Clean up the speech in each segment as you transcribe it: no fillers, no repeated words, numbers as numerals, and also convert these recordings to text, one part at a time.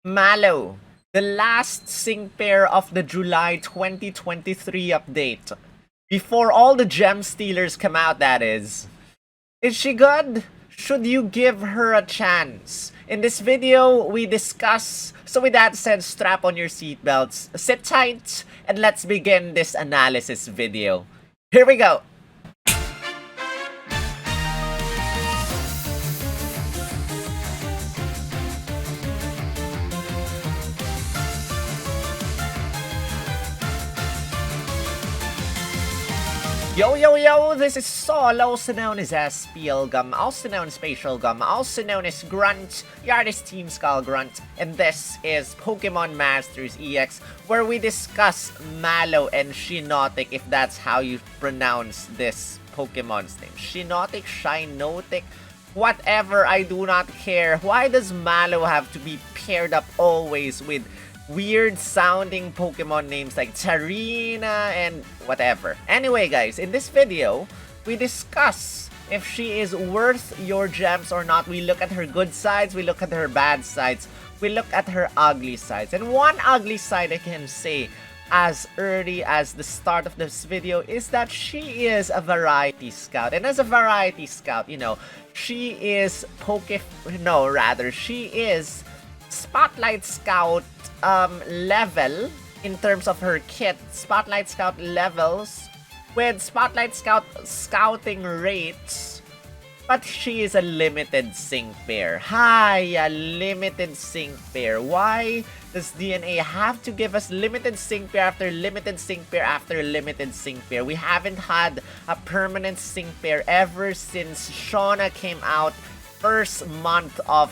Mallow, the last sync pair of the July 2023 update. Before all the gem stealers come out, that is. Is she good? Should you give her a chance? In this video, we discuss. So with that said, strap on your seatbelts, sit tight, and let's begin this analysis video. Here we go. Yo, this is Sol, also known as SPL Gum, also known as Spatial Gum, also known as Grunt, Yardis Team Skull Grunt, and this is Pokemon Masters EX, where we discuss Mallow and Shiinotic, if that's how you pronounce this Pokemon's name. Shiinotic, whatever, I do not care. Why does Mallow have to be paired up always with weird sounding Pokemon names like Tarina and whatever? Anyway guys, in this video, we discuss if she is worth your gems or not. We look at her good sides, we look at her bad sides, we look at her ugly sides. And one ugly side I can say as early as the start of this video is that she is a variety scout. And as a variety scout, you know, she is she is Spotlight Scout level in terms of her kit. Spotlight Scout levels with Spotlight Scout scouting rates, but she is a limited sync pair. A limited sync pair. Why does DNA have to give us limited sync pair after limited sync pair after limited sync pair? We haven't had a permanent sync pair ever since Shauna came out first month of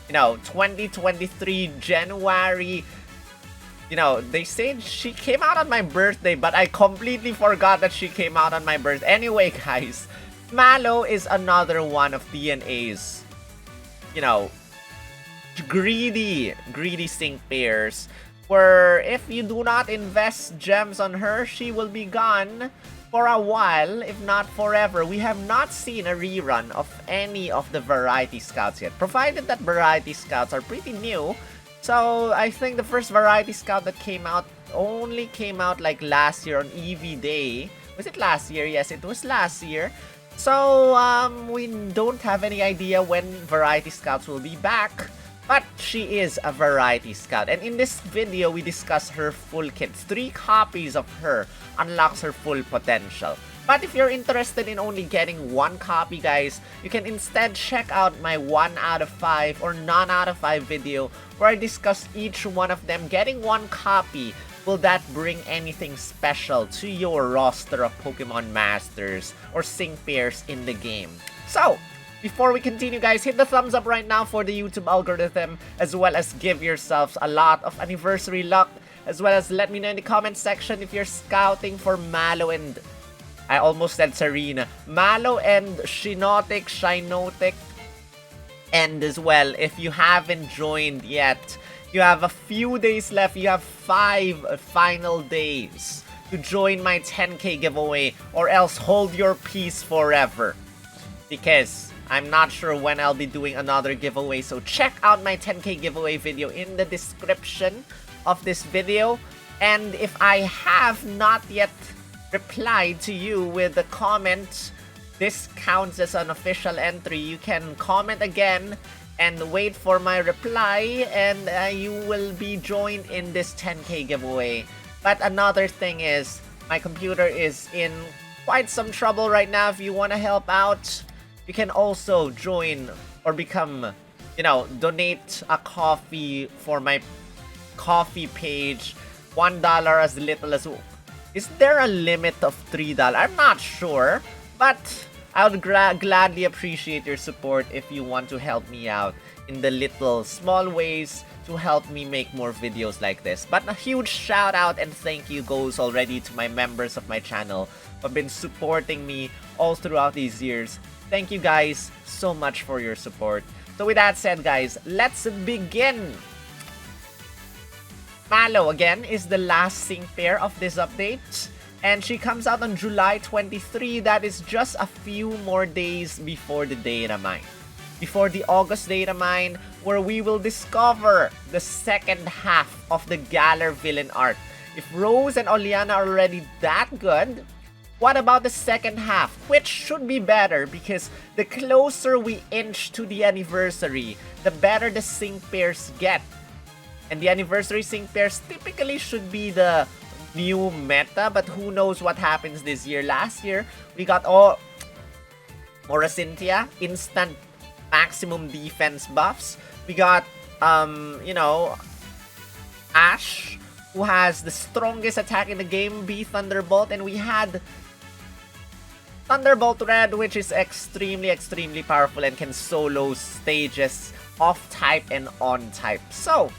2023 January. They say she came out on my birthday, but I completely forgot that she came out on my birthday. Anyway, guys, Mallow is another one of DNA's, greedy sync pairs, where if you do not invest gems on her, she will be gone for a while, if not forever. We have not seen a rerun of any of the Variety Scouts yet, provided that Variety Scouts are pretty new. So I think the first Variety Scout that came out only came out like last year on EV Day. Was it last year? Yes, it was last year. So we don't have any idea when Variety Scouts will be back. But she is a Variety Scout, and in this video we discuss her full kit. 3 copies of her unlocks her full potential. But if you're interested in only getting 1 copy, guys, you can instead check out my 1 out of 5 or none out of 5 video where I discuss each one of them. Getting 1 copy, will that bring anything special to your roster of Pokemon Masters or sync pairs in the game? So, before we continue, guys, hit the thumbs up right now for the YouTube algorithm, as well as give yourselves a lot of anniversary luck, as well as let me know in the comment section if you're scouting for Mallow and... I almost said Serena. Mallow and Shiinotic, and as well, if you haven't joined yet, you have a few days left. You have 5 final days to join my 10K giveaway, or else hold your peace forever, because I'm not sure when I'll be doing another giveaway. So check out my 10K giveaway video in the description of this video. And if I have not yet replied to you with a comment, this counts as an official entry. You can comment again and wait for my reply, and you will be joined in this 10K giveaway. But another thing is, my computer is in quite some trouble right now. If you want to help out, you can also join or become, donate a coffee for my coffee page. $1 as little as... Is there a limit of $3? I'm not sure, but I would gladly appreciate your support if you want to help me out in the little small ways to help me make more videos like this. But a huge shout out and thank you goes already to my members of my channel who have been supporting me all throughout these years. Thank you guys so much for your support. So with that said, guys, let's begin. Mallow, again, is the last sync pair of this update. And she comes out on July 23. That is just a few more days before the Datamine. before the August Datamine, where we will discover the second half of the Galar villain arc. If Rose and Oleana are already that good, what about the second half, which should be better because the closer we inch to the anniversary, the better the sync pairs get. And the anniversary sync pairs typically should be the new meta, but who knows what happens this year. Last year, we got Aura Cynthia, instant maximum defense buffs. We got, you know, Ash, who has the strongest attack in the game, be Thunderbolt, and we had Thunderbolt Red, which is extremely powerful and can solo stages off-type and on-type. So,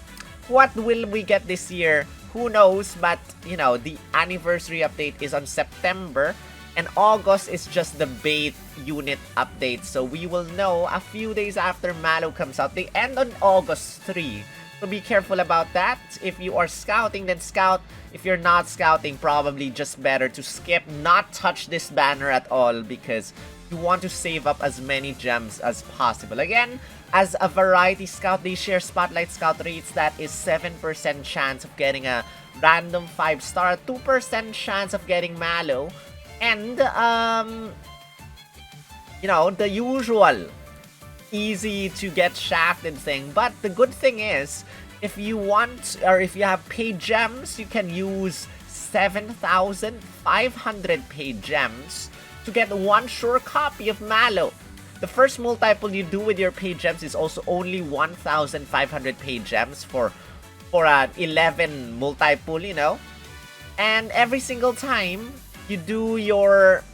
what will we get this year? Who knows, but, you know, the anniversary update is on September, and August is just the bait unit update. So, we will know a few days after Mallow comes out. They end on August 3. So be careful about that. If you are scouting, then scout. If you're not scouting, probably just better to skip, not touch this banner at all, because you want to save up as many gems as possible. Again, as a variety scout, they share spotlight scout rates. That is 7% chance of getting a random 5-star, 2% chance of getting Mallow, and you know, the usual easy to get shafted thing. But the good thing is, if you want, or if you have paid gems, you can use 7,500 paid gems to get one sure copy of Mallow. The first multiple you do with your paid gems is also only 1,500 paid gems for an 11 multiple, you know. And every single time you do your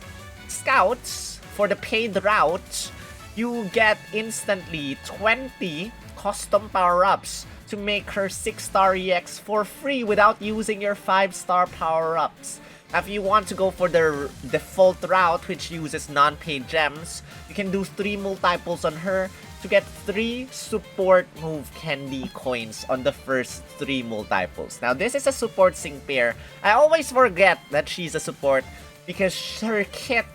scouts for the paid route, you get instantly 20 custom power-ups to make her 6-star EX for free without using your 5-star power-ups. Now, if you want to go for the default route, which uses non-paid gems, you can do 3 multiples on her to get 3 support move candy coins on the first 3 multiples. Now, this is a support sync pair. I always forget that she's a support because her kit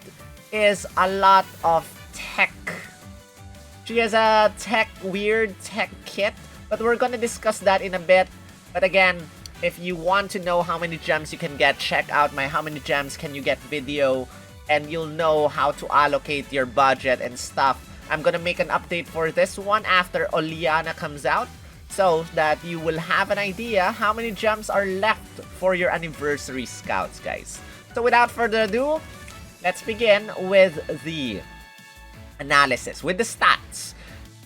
is a lot of tech. She has a weird tech kit, but we're gonna discuss that in a bit. But again, if you want to know how many gems you can get, check out my how many gems can you get video, and you'll know how to allocate your budget and stuff. I'm gonna make an update for this one after Oleana comes out, so that you will have an idea how many gems are left for your anniversary scouts, guys. So without further ado, let's begin with the analysis, with the stats.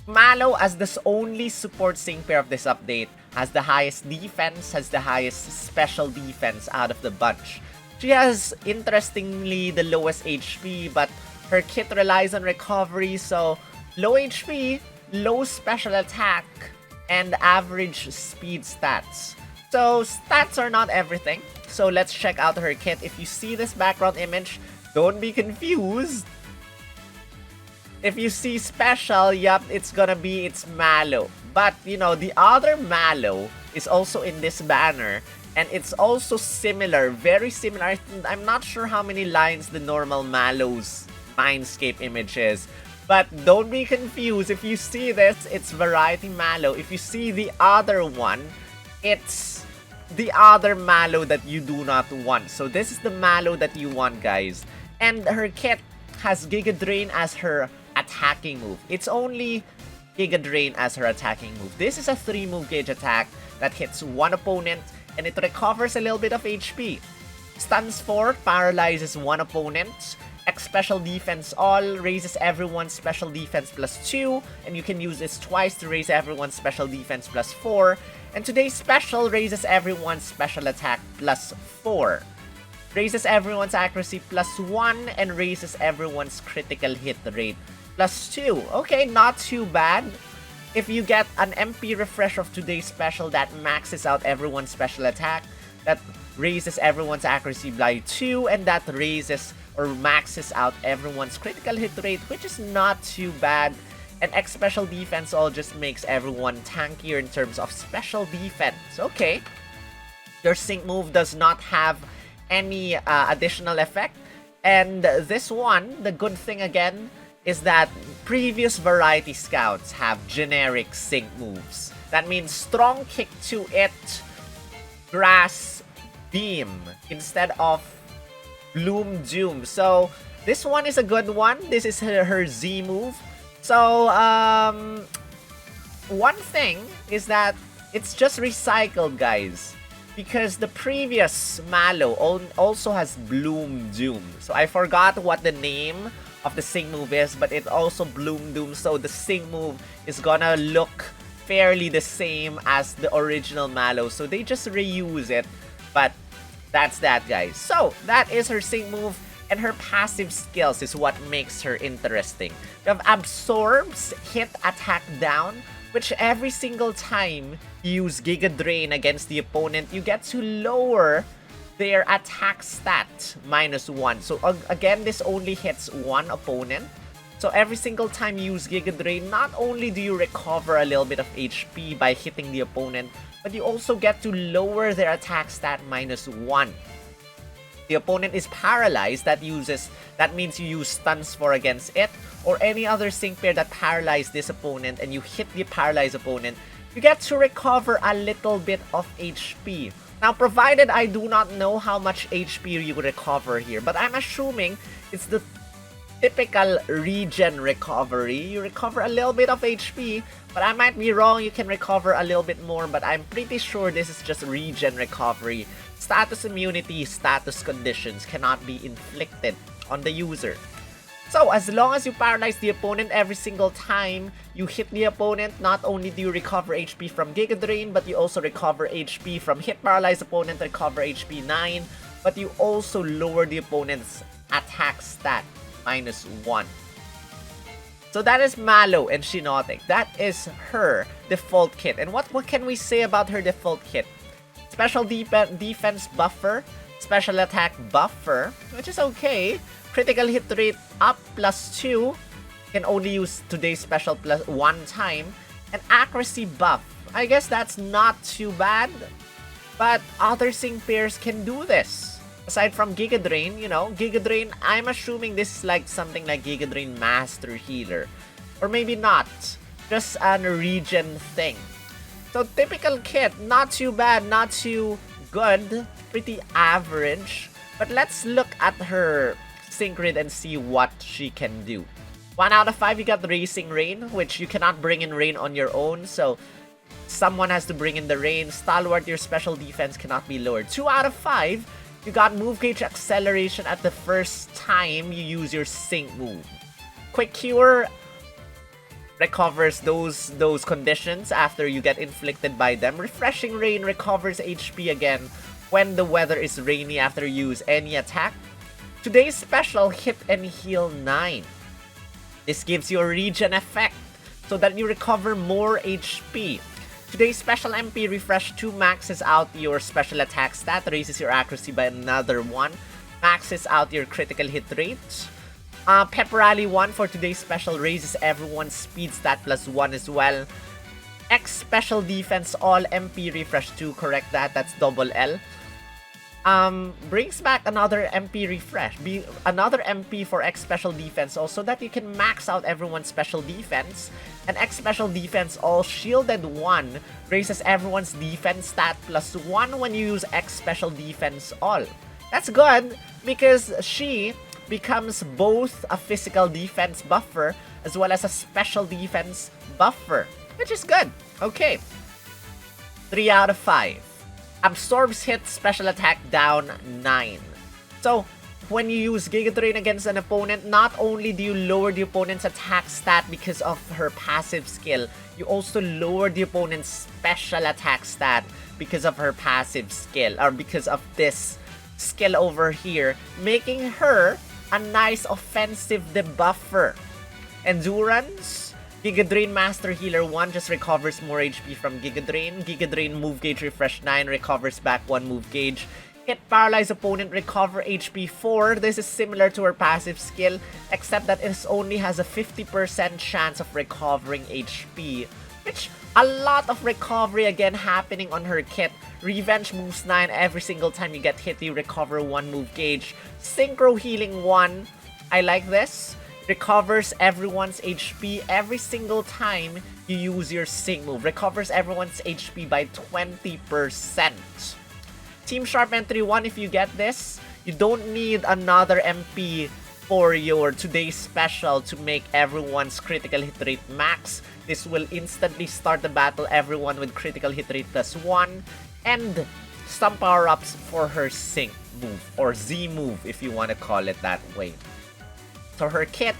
Mallow, as the only support sync pair of this update, has the highest defense, has the highest special defense out of the bunch. She has, interestingly, the lowest HP, but her kit relies on recovery, so low HP, low special attack, and average speed stats. So stats are not everything, so let's check out her kit. If you see this background image, don't be confused. If you see special, yup, it's Mallow. But, you know, the other Mallow is also in this banner, and it's also similar, very similar. I'm not sure how many lines the normal Mallow's Mindscape image is, but don't be confused. If you see this, it's Variety Mallow. If you see the other one, it's the other Mallow that you do not want. So this is the Mallow that you want, guys. And her kit has Giga Drain as her attacking move. It's only Giga Drain as her attacking move. This is a 3-move gauge attack that hits one opponent, and it recovers a little bit of HP. Stuns 4, paralyzes one opponent. X special defense all, raises everyone's special defense +2, and you can use this twice to raise everyone's special defense +4. And today's special raises everyone's special attack +4. Raises everyone's accuracy +1, and raises everyone's critical hit rate +2. Okay, not too bad. If you get an MP refresh of today's special, that maxes out everyone's special attack, that raises everyone's accuracy by 2, and that raises or maxes out everyone's critical hit rate, which is not too bad. And X special defense all just makes everyone tankier in terms of special defense. Okay. Your sync move does not have any additional effect. And this one, the good thing again, is that previous variety scouts have generic sync moves. That means strong kick to it, grass beam instead of bloom doom. So this one is a good one. This is her Z move. So one thing is that it's just recycled, guys, because the previous Mallow also has bloom doom. So I forgot what the name of the sync move is, but it also bloom doom. So the sync move is gonna look fairly the same as the original Mallow. So they just reuse it, but that's that, guys. So that is her sync move, and her passive skills is what makes her interesting. You have absorbs, hit, attack down, which every single time you use Giga Drain against the opponent, you get to lower their attack stat -1. So again, this only hits one opponent. So every single time you use Giga Drain, not only do you recover a little bit of HP by hitting the opponent, but you also get to lower their attack stat -1. The opponent is paralyzed, that means you use stuns for against it, or any other sync pair that paralyzed this opponent and you hit the paralyzed opponent, you get to recover a little bit of HP. Now, provided I do not know how much HP you recover here, but I'm assuming it's the typical regen recovery. You recover a little bit of HP, but I might be wrong. You can recover a little bit more, but I'm pretty sure this is just regen recovery. Status immunity, status conditions cannot be inflicted on the user. So as long as you paralyze the opponent every single time you hit the opponent, not only do you recover HP from Giga Drain, but you also recover HP from hit paralyzed opponent, recover HP 9, but you also lower the opponent's attack stat -1. So that is Mallow and Shiinotic. That is her default kit. And what can we say about her default kit? Special defense buffer, special attack buffer, which is okay. Critical hit rate up +2. Can only use today's special +1 time. And accuracy buff. I guess that's not too bad. But other sync pairs can do this. Aside from Giga Drain, Giga Drain, I'm assuming this is like something like Giga Drain Master Healer. Or maybe not. Just a regen thing. So typical kit, not too bad, not too good, pretty average. But let's look at her sync grid and see what she can do. 1 out of 5, you got Racing Rain, which you cannot bring in Rain on your own, so someone has to bring in the Rain. Stalwart, your special defense cannot be lowered. 2 out of 5, you got Move Gauge Acceleration at the first time you use your sync move. Quick Cure recovers those conditions after you get inflicted by them. Refreshing Rain recovers HP again when the weather is rainy after you use any attack. Today's special, Hit and Heal 9. This gives you a regen effect so that you recover more HP. Today's special MP Refresh 2 maxes out your special attack stat, raises your accuracy by another 1, maxes out your critical hit rate. Pep Rally 1 for today's special raises everyone's speed stat +1 as well. X Special Defense All MP Refresh 2, correct that, that's double L. Brings back another MP refresh, another MP for X Special Defense also, that you can max out everyone's special defense. And X Special Defense All Shielded 1 raises everyone's defense stat +1 when you use X Special Defense All. That's good because she becomes both a physical defense buffer as well as a special defense buffer, which is good. Okay. 3 out of 5. Absorbs hit, special attack down 9. So, when you use Giga Drain against an opponent, not only do you lower the opponent's attack stat because of her passive skill, you also lower the opponent's special attack stat because of her passive skill, or because of this skill over here, making her a nice offensive debuffer. Endurance, Giga Drain Master Healer 1 just recovers more HP from Giga Drain. Giga Drain Move Gauge Refresh 9 recovers back 1 move gauge. Hit Paralyzed Opponent, recover HP 4. This is similar to her passive skill, except that it only has a 50% chance of recovering HP, which a lot of recovery again happening on her kit. Revenge moves 9, every single time you get hit, you recover 1 move gauge. Synchro Healing 1, I like this. recovers everyone's HP every single time you use your Sync move. Recovers everyone's HP by 20%. Team Sharp Entry 1, if you get this, you don't need another MP for your today's special to make everyone's critical hit rate max. This will instantly start the battle, everyone with critical hit rate +1, and some power-ups for her Sync move, or Z move if you want to call it that way. So her kit,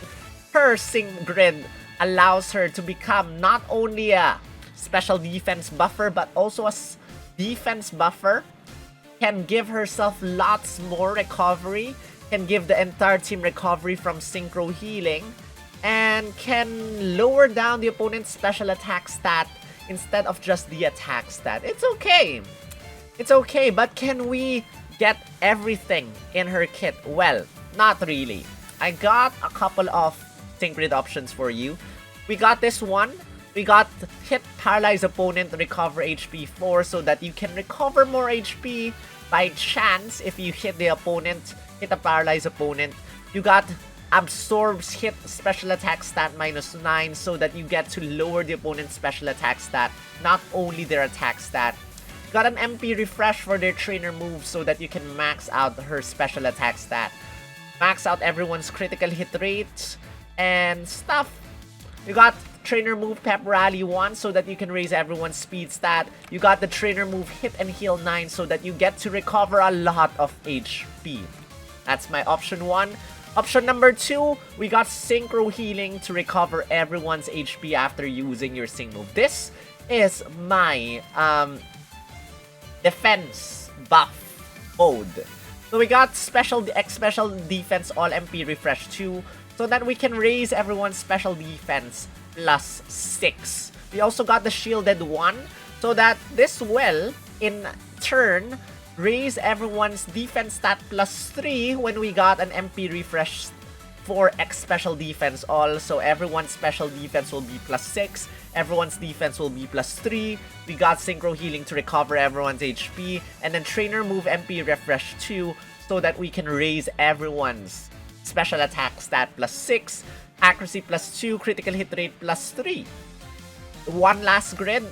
her Sync grid, allows her to become not only a special defense buffer, but also a defense buffer, can give herself lots more recovery, can give the entire team recovery from synchro healing, and can lower down the opponent's special attack stat instead of just the attack stat. It's okay. It's okay, but can we get everything in her kit? Well, not really. I got a couple of sync grid options for you. We got this one. We got hit paralyze opponent, recover HP 4 so that you can recover more HP by chance if you hit the opponent, hit a paralyzed opponent. You got absorbs hit special attack stat -9 so that you get to lower the opponent's special attack stat, not only their attack stat. You got an MP refresh for their trainer move so that you can max out her special attack stat. Max out everyone's critical hit rate and stuff. You got trainer move Pep Rally 1 so that you can raise everyone's speed stat. You got the trainer move Hit and Heal 9 so that you get to recover a lot of HP. That's my option 1. Option number 2, we got Synchro Healing to recover everyone's HP after using your Sync move. This is my defense buff mode. So we got special defense all MP refresh 2 so that we can raise everyone's special defense +6. We also got the shielded 1 so that this will in turn raise everyone's defense stat +3 when we got an MP refresh for X special defense all. So everyone's special defense will be +6, everyone's defense will be +3. We got synchro healing to recover everyone's HP, and then trainer move MP refresh 2 so that we can raise everyone's special attack stat +6, accuracy +2, critical hit rate +3. One last grid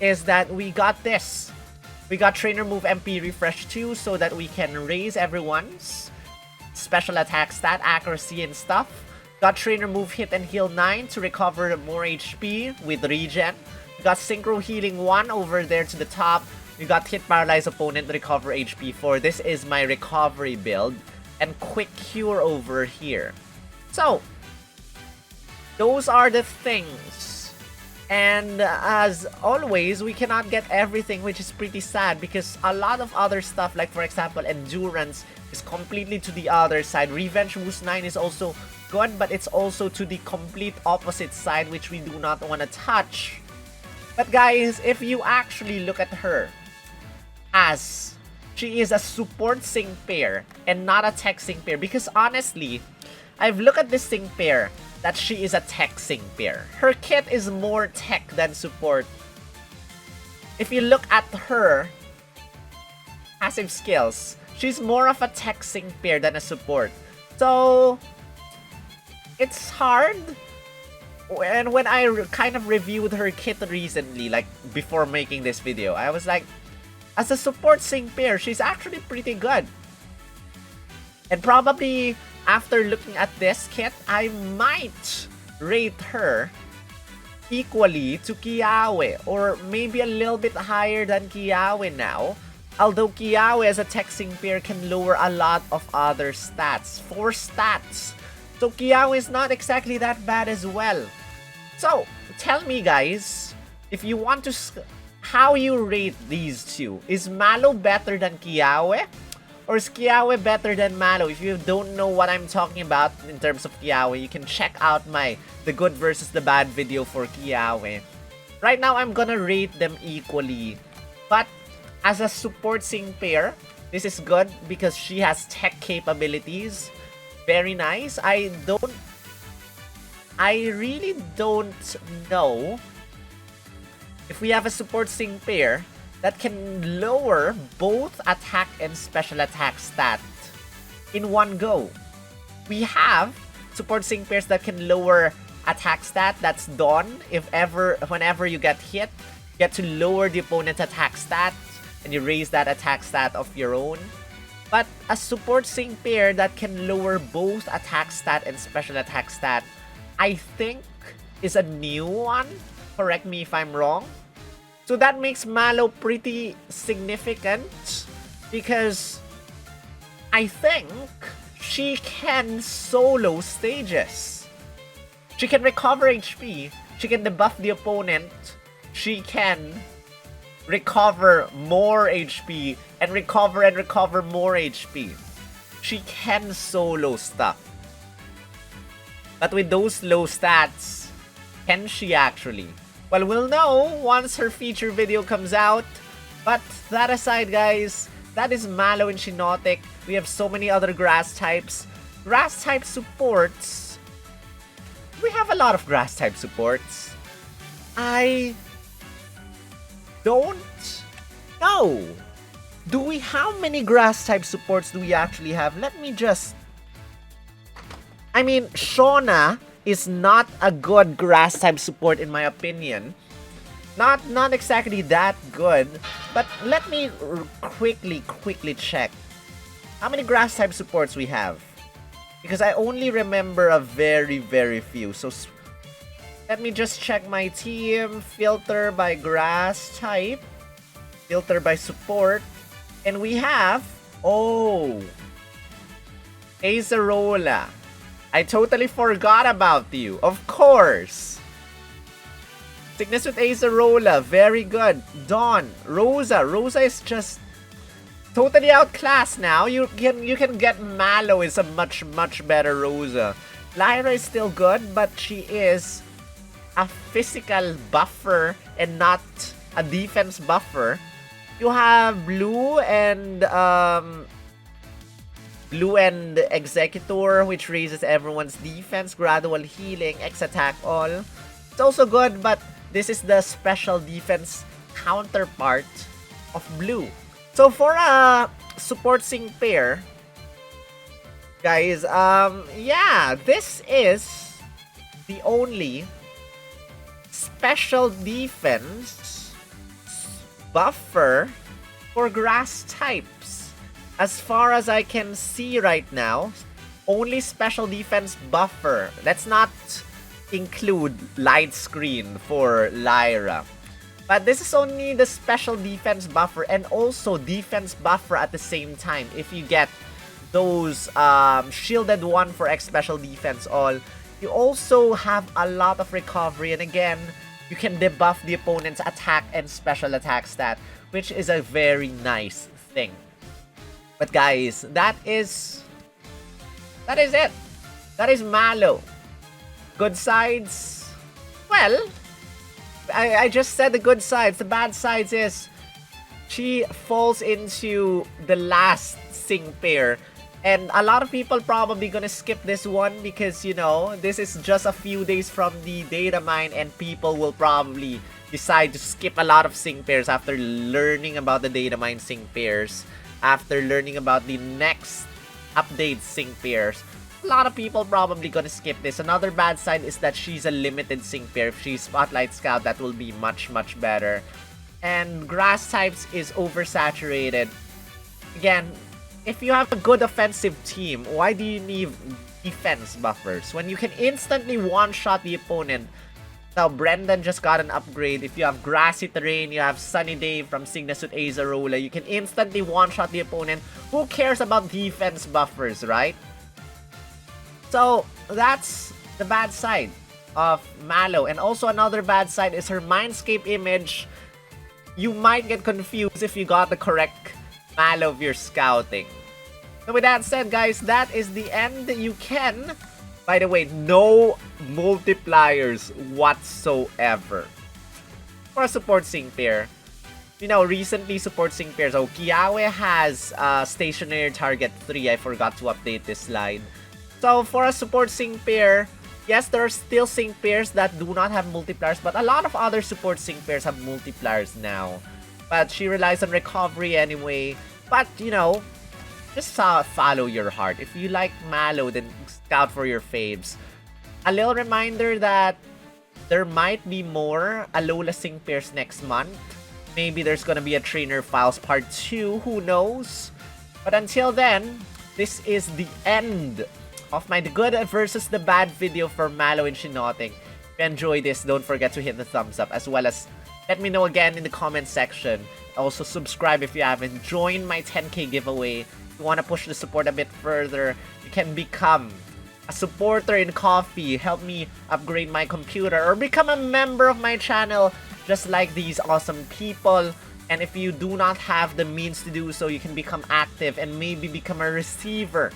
is that we got this. We got trainer move MP refresh 2 so that we can raise everyone's special attack stat, accuracy and stuff. Got trainer move hit and heal 9 to recover more HP with regen. We got synchro healing 1 over there to the top. We got hit paralyze opponent, recover HP 4. This is my recovery build. And quick cure over here. So those are the things. And as always, we cannot get everything, which is pretty sad because a lot of other stuff, like for example, endurance is completely to the other side. Revenge boost 9 is also good, but it's also to the complete opposite side, which we do not want to touch. But guys, if you actually look at her as she is a support sync pair and not a tech sync pair, because honestly, I've looked at this sync pair that she is a tech sync pair. Her kit is more tech than support. If you look at her passive skills, she's more of a tech sync pair than a support. So it's hard. And when I kind of reviewed her kit recently, like before making this video, I was like, as a support sync pair, she's actually pretty good. And probably after looking at this kit, I might rate her equally to Kiawe, or maybe a little bit higher than Kiawe now. Although Kiawe as a tech sync pair can lower a lot of other stats, 4 stats. So Kiawe is not exactly that bad as well. So tell me guys, if you want to, how you rate these two. Is Mallow better than Kiawe? Or is Kiawe better than Mallow? If you don't know what I'm talking about in terms of Kiawe, you can check out my The Good versus the Bad video for Kiawe. Right now, I'm gonna rate them equally. But as a support sync pair, this is good because she has tech capabilities. Very nice. I really don't know if we have a support sync pair that can lower both attack and special attack stat in one go. We have support sync pairs that can lower attack stat. That's Dawn. Whenever you get hit, you get to lower the opponent's attack stat, and you raise that attack stat of your own. But a support sync pair that can lower both attack stat and special attack stat, I think, is a new one. Correct me if I'm wrong. So that makes Mallow pretty significant because I think she can solo stages. She can recover HP, she can debuff the opponent, she can recover more HP and recover more HP. She can solo stuff. But with those low stats, can she actually? Well, we'll know once her feature video comes out. But that aside, guys, that is Mallow and Shiinotic. We have so many other grass types. Grass type supports. We have a lot of grass type supports. I don't know. How many grass type supports do we actually have? Let me just... I mean, Shauna is not a good grass type support in my opinion. Not exactly that good, but let me quickly check how many grass type supports we have, because I only remember a very few. So let me just check my team, filter by grass type, filter by support, and we have Acerola. I totally forgot about you. Of course. Sickness with Acerola. Very good. Dawn. Rosa. Rosa is just totally outclassed now. You can get Mallow is a much better Rosa. Lyra is still good, but she is a physical buffer and not a defense buffer. You have Blue and Executor, which raises everyone's defense, gradual healing, X attack all. It's also good, but this is the special defense counterpart of Blue. So for a support sync pair, guys, yeah, this is the only special defense buffer for grass types. As far as I can see right now, only special defense buffer. Let's not include light screen for Lyra. But this is only the special defense buffer and also defense buffer at the same time. If you get those shielded 1 for X special defense all, you also have a lot of recovery, and again, you can debuff the opponent's attack and special attack stat, which is a very nice thing. But guys, that is it. That is Mallow. Good sides? Well, I just said the good sides. The bad sides is she falls into the last sync pair. And a lot of people probably gonna skip this one because, you know, this is just a few days from the Datamine and people will probably decide to skip a lot of sync pairs after learning about the Datamine sync pairs. After learning about the next update sync pairs, a lot of people probably gonna skip this. Another bad side is that she's a limited sync pair. If she's Spotlight Scout, that will be much better. And grass types is oversaturated. Again, if you have a good offensive team, why do you need defense buffers when you can instantly one-shot the opponent? Now, Brendan just got an upgrade. If you have grassy terrain, you have Sunny Day from Cygnus with Acerola, you can instantly one-shot the opponent. Who cares about defense buffers, right? So, that's the bad side of Mallow. And also another bad side is her Mindscape image. You might get confused if you got the correct Mallow if you're scouting. So with that said, guys, that is the end. You can... By the way, no multipliers whatsoever for a support sync pair. You know, recently support sync pairs. Oh, Kiawe has stationary target 3. I forgot to update this slide. So for a support sync pair, yes, there are still sync pairs that do not have multipliers, but a lot of other support sync pairs have multipliers now. But she relies on recovery anyway. But, you know, just follow your heart. If you like Mallow, then scout for your faves. A little reminder that there might be more Alola Sync pairs next month. Maybe there's gonna be a Trainer Files Part 2, who knows? But until then, this is the end of my good versus the bad video for Mallow and Shiinotic. If you enjoyed this, don't forget to hit the thumbs up, as well as let me know again in the comment section. Also, subscribe if you haven't. Join my 10K giveaway. If you want to push the support a bit further, you can become a supporter in Coffee. Help me upgrade my computer, or become a member of my channel, just like these awesome people. And if you do not have the means to do so, you can become active and maybe become a receiver.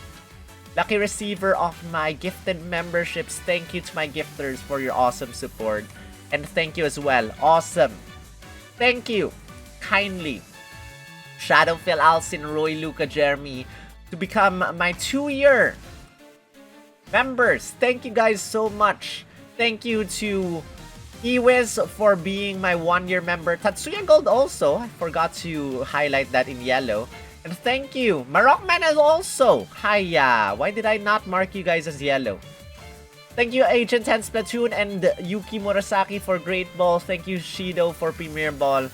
Lucky receiver of my gifted memberships. Thank you to my gifters for your awesome support. And thank you as well. Awesome. Thank you. Kindly. Shadow Phil Alcin, Roy, Luca, Jeremy, to become my 2-year members. Thank you guys so much. Thank you to Iwiz for being my 1-year member. Tatsuya Gold also. I forgot to highlight that in yellow. And thank you. Marokman as also. Hiya. Why did I not mark you guys as yellow? Thank you, Agent 10 Splatoon and Yuki Murasaki for Great Ball. Thank you, Shido, for Premier Ball.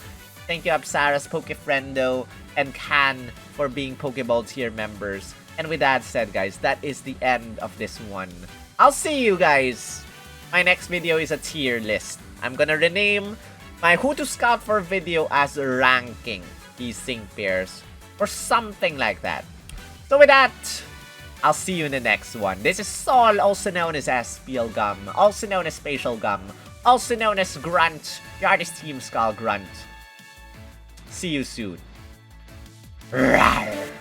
Thank you, Apsaras, Pokefriendo, and Kan for being Pokeball tier members. And with that said, guys, that is the end of this one. I'll see you guys. My next video is a tier list. I'm gonna rename my Who to Scout for video as ranking these sync pairs, or something like that. So with that, I'll see you in the next one. This is Sol, also known as Aspial Gum, also known as Spatial Gum, also known as Grunt, the artist Team Skull Grunt. See you soon. Rawr.